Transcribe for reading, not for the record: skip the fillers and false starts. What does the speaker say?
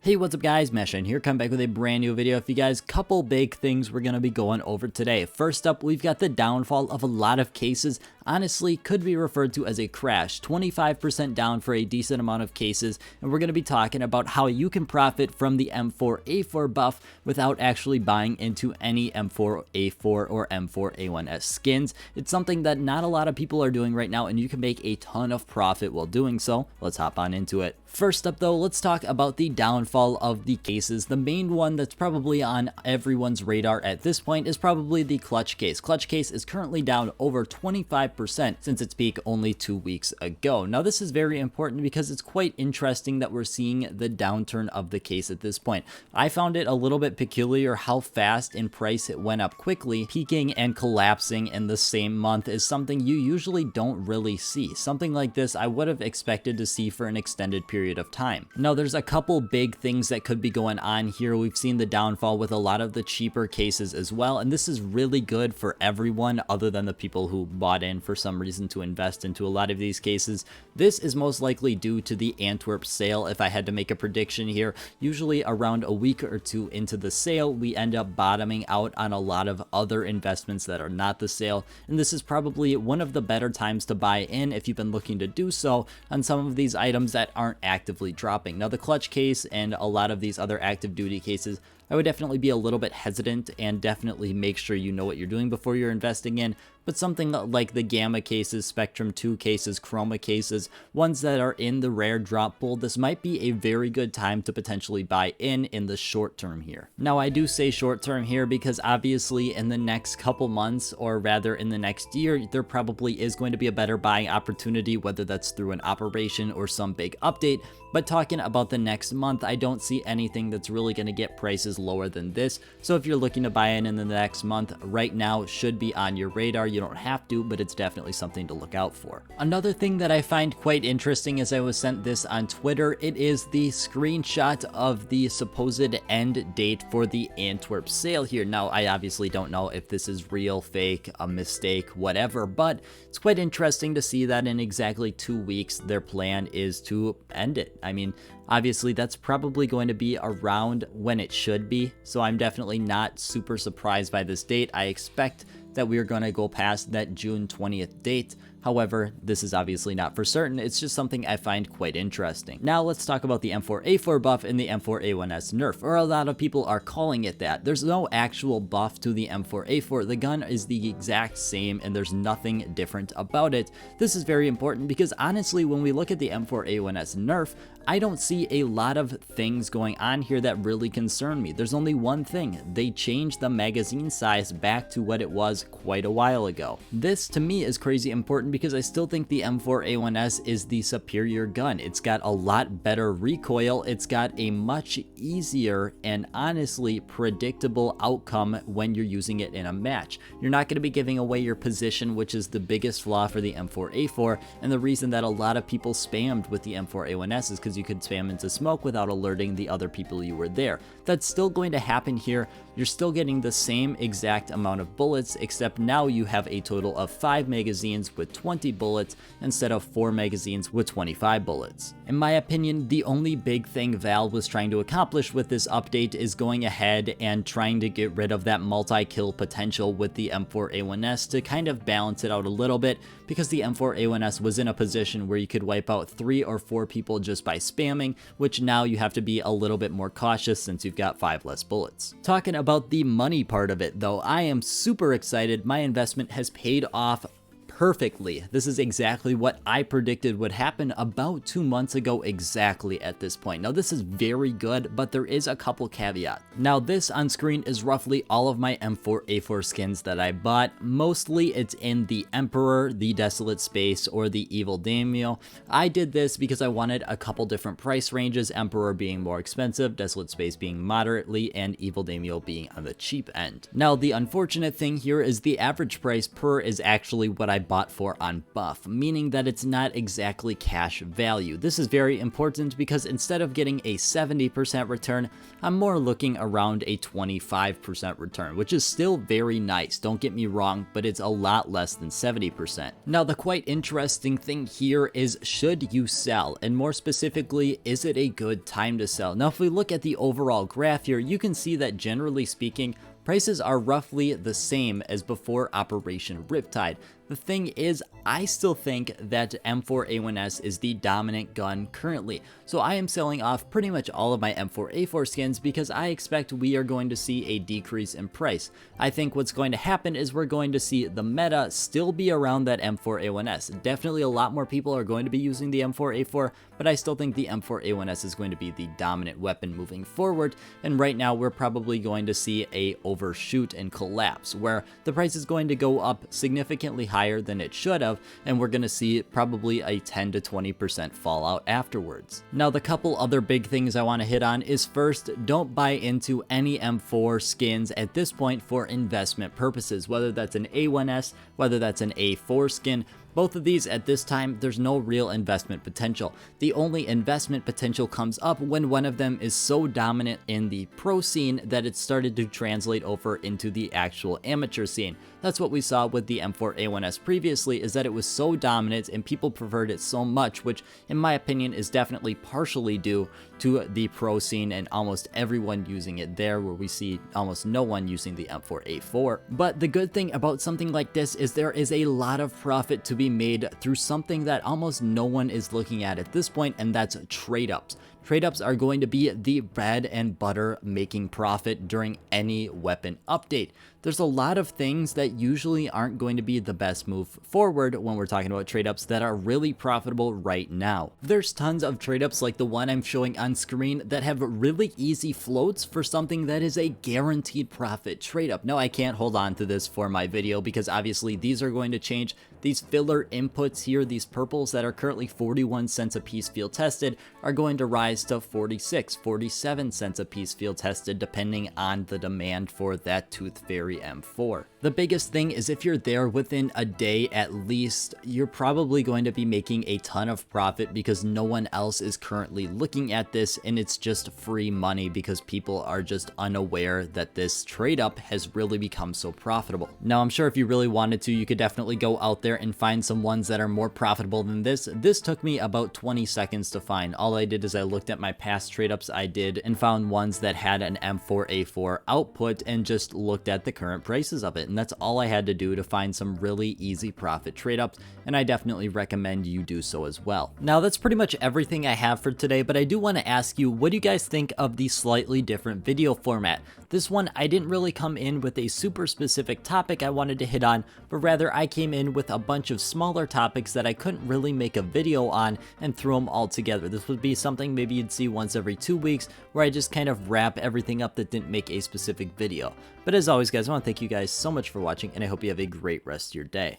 Hey, what's up guys, Meshin here, come back with a brand new video for you guys. Couple big things we're going to be going over today. First up, we've got the downfall of a lot of cases. Honestly, could be referred to as a crash, 25% down for a decent amount of cases, and we're going to be talking about how you can profit from the M4A4 buff without actually buying into any M4A4 or M4A1S skins. It's something that not a lot of people are doing right now, and you can make a ton of profit while doing so. Let's hop on into it. First up though, let's talk about the downfall of the cases. The main one that's probably on everyone's radar at this point is probably the clutch case. Clutch case is currently down over 25% since its peak only 2 weeks ago. Now this is very important because it's quite interesting that we're seeing the downturn of the case at this point. I found it a little bit peculiar how fast in price it went up quickly. Peaking and collapsing in the same month is something you usually don't really see. Something like this I would have expected to see for an extended period of time. Now there's a couple big things that could be going on here. We've seen the downfall with a lot of the cheaper cases as well, and this is really good for everyone other than the people who bought in for some reason to invest into a lot of these cases. This is most likely due to the Antwerp sale. If I had to make a prediction here, usually around a week or two into the sale, we end up bottoming out on a lot of other investments that are not the sale, and this is probably one of the better times to buy in if you've been looking to do so on some of these items that aren't actively dropping. Now the clutch case and a lot of these other active duty cases, I would definitely be a little bit hesitant and definitely make sure you know what you're doing before you're investing in. But something like the Gamma cases, Spectrum 2 cases, Chroma cases, ones that are in the rare drop pool, this might be a very good time to potentially buy in the short term here. Now I do say short term here because obviously in the next couple months, or rather in the next year, there probably is going to be a better buying opportunity, whether that's through an operation or some big update. But talking about the next month, I don't see anything that's really going to get prices lower than this. So if you're looking to buy in the next month, right now should be on your radar. You don't have to, but it's definitely something to look out for. Another thing that I find quite interesting as I was sent this on Twitter, it is the screenshot of the supposed end date for the Antwerp sale here. Now, I obviously don't know if this is real, fake, a mistake, whatever, but it's quite interesting to see that in exactly 2 weeks, their plan is to end it. I mean, obviously that's probably going to be around when it should be, so I'm definitely not super surprised by this date. I expect that we are going to go past that June 20th date. However, this is obviously not for certain. It's just something I find quite interesting. Now let's talk about the M4A4 buff and the M4A1S nerf, or a lot of people are calling it that. There's no actual buff to the M4A4. The gun is the exact same and there's nothing different about it. This is very important because honestly, when we look at the M4A1S nerf, I don't see a lot of things going on here that really concern me. There's only one thing. They changed the magazine size back to what it was quite a while ago. This to me is crazy important because I still think the M4A1S is the superior gun. It's got a lot better recoil. It's got a much easier and honestly predictable outcome when you're using it in a match. You're not going to be giving away your position, which is the biggest flaw for the M4A4, and the reason that a lot of people spammed with the M4A1S is because you could spam into smoke without alerting the other people you were there. That's still going to happen here. You're still getting the same exact amount of bullets, except now you have a total of 5 magazines with 20 bullets instead of 4 magazines with 25 bullets. In my opinion, the only big thing Valve was trying to accomplish with this update is going ahead and trying to get rid of that multi-kill potential with the M4A1S to kind of balance it out a little bit, because the M4A1S was in a position where you could wipe out 3 or 4 people just by spamming, which now you have to be a little bit more cautious since you've got 5 less bullets. Talking about the money part of it though, I am super excited. My investment has paid off perfectly. This is exactly what I predicted would happen about 2 months ago exactly at this point. Now this is very good, but there is a couple caveats. Now this on screen is roughly all of my M4A4 skins that I bought. Mostly it's in the Emperor, the Desolate Space, or the Evil Daimyo. I did this because I wanted a couple different price ranges, Emperor being more expensive, Desolate Space being moderately, and Evil Daimyo being on the cheap end. Now the unfortunate thing here is the average price per is actually what I bought for on buff, meaning that it's not exactly cash value. This is very important because instead of getting a 70% return, I'm more looking around a 25% return, which is still very nice, don't get me wrong, but it's a lot less than 70%. Now, the quite interesting thing here is, should you sell? And more specifically, is it a good time to sell? Now, if we look at the overall graph here, you can see that generally speaking, prices are roughly the same as before Operation Riptide. The thing is, I still think that M4A1S is the dominant gun currently, so I am selling off pretty much all of my M4A4 skins because I expect we are going to see a decrease in price. I think what's going to happen is we're going to see the meta still be around that M4A1S. Definitely a lot more people are going to be using the M4A4, but I still think the M4A1S is going to be the dominant weapon moving forward, and right now we're probably going to see a overshoot and collapse, where the price is going to go up significantly higher than it should have, and we're going to see probably a 10 to 20% fallout afterwards. Now, the couple other big things I want to hit on is, first, don't buy into any M4 skins at this point for investment purposes, whether that's an A1S, whether that's an A4 skin. Both of these at this time, there's no real investment potential. The only investment potential comes up when one of them is so dominant in the pro scene that it started to translate over into the actual amateur scene. That's what we saw with the M4A1S previously, is that it was so dominant and people preferred it so much, which in my opinion is definitely partially due to the pro scene and almost everyone using it there, where we see almost no one using the M4A4. But the good thing about something like this is there is a lot of profit to be made through something that almost no one is looking at this point, and that's trade ups. Trade ups are going to be the bread and butter making profit during any weapon update. There's a lot of things that usually aren't going to be the best move forward when we're talking about trade ups that are really profitable right now. There's tons of trade ups like the one I'm showing on screen that have really easy floats for something that is a guaranteed profit trade up. Now, I can't hold on to this for my video because obviously these are going to change. These filler inputs here, these purples that are currently 41 cents a piece field tested, are going to rise to 46, 47 cents a piece field tested depending on the demand for that Tooth Fairy M4. The biggest thing is, if you're there within a day at least, you're probably going to be making a ton of profit because no one else is currently looking at this, and it's just free money because people are just unaware that this trade up has really become so profitable. Now, I'm sure if you really wanted to, you could definitely go out there and find some ones that are more profitable than this. This took me about 20 seconds to find. All I did is I looked at my past trade ups I did and found ones that had an M4A4 output and just looked at the current prices of it. And that's all I had to do to find some really easy profit trade ups, and I definitely recommend you do so as well. Now, that's pretty much everything I have for today, but I do want to ask you, what do you guys think of the slightly different video format? This one, I didn't really come in with a super specific topic I wanted to hit on, but rather I came in with a bunch of smaller topics that I couldn't really make a video on and threw them all together. This would be something maybe you'd see once every 2 weeks, where I just kind of wrap everything up that didn't make a specific video. But as always, guys, I want to thank you guys so much for watching, and I hope you have a great rest of your day.